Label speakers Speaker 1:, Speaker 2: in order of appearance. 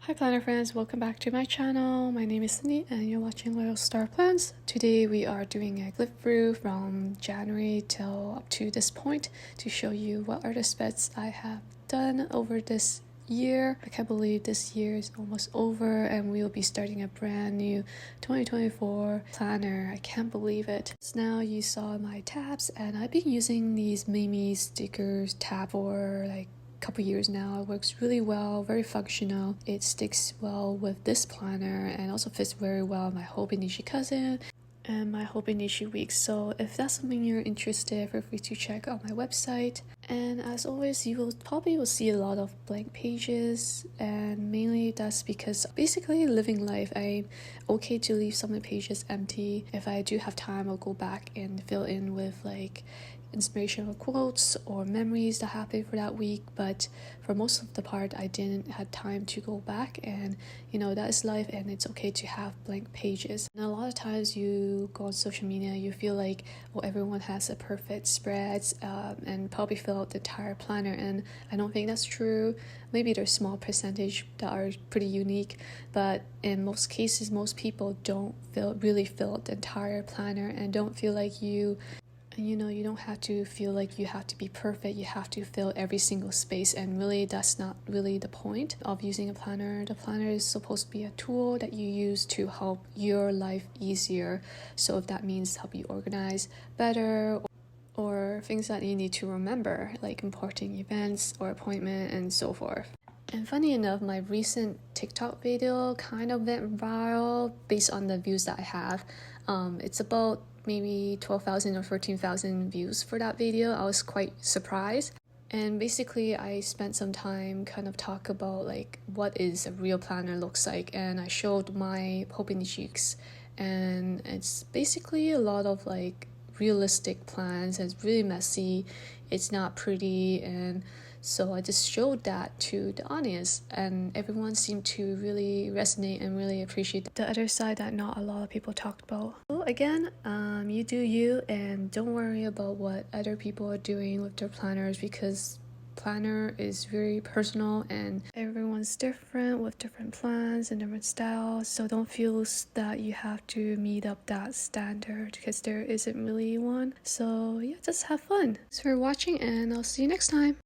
Speaker 1: Hi planner friends, welcome back to my channel. My name is Cindy and you're watching Little Star Plans. Today we are doing a flip through from January till up to this point to show you what are the specs I have done over this year. I can't believe this year is almost over and we will be starting a brand new 2024 planner. I can't believe it. So now you saw my tabs and I've been using these Mimi stickers tab for like couple years now. It works really well, very functional. It sticks well with this planner and also fits very well with my Hobonichi cousin and my Hobonichi weeks. So if that's something you're interested, feel free to check out my website. And as always, you will probably see a lot of blank pages, and mainly that's because basically living life, I'm okay to leave some of the pages empty. If I do have time, I'll go back and fill in with like inspirational quotes or memories that happened for that week, but for most of the part I didn't have time to go back, and that is life and it's okay to have blank pages. And a lot of times you go on social media, you feel like everyone has a perfect spreads and probably fill out the entire planner, and I don't think that's true. Maybe there's small percentage that are pretty unique, but in most cases most people don't really fill out the entire planner and don't feel like you don't have to feel like you have to be perfect, you have to fill every single space, and really that's not really the point of using a planner. The planner is supposed to be a tool that you use to help your life easier. So if that means help you organize better or things that you need to remember, like important events or appointment and so forth. And funny enough, my recent TikTok video kind of went viral based on the views that I have. It's about maybe 12,000 or 13,000 views for that video. I was quite surprised. And basically I spent some time kind of talk about like what is a real planner looks like, and I showed my Hobonichis, and it's basically a lot of like realistic plans. It's really messy, it's not pretty, and so I just showed that to the audience and everyone seemed to really resonate and really appreciate the other side that not a lot of people talked about. So again, you do you, and don't worry about what other people are doing with their planners, because planner is very personal and everyone's different with different plans and different styles. So don't feel that you have to meet up that standard, because there isn't really one. So yeah, just have fun. Thanks for watching and I'll see you next time.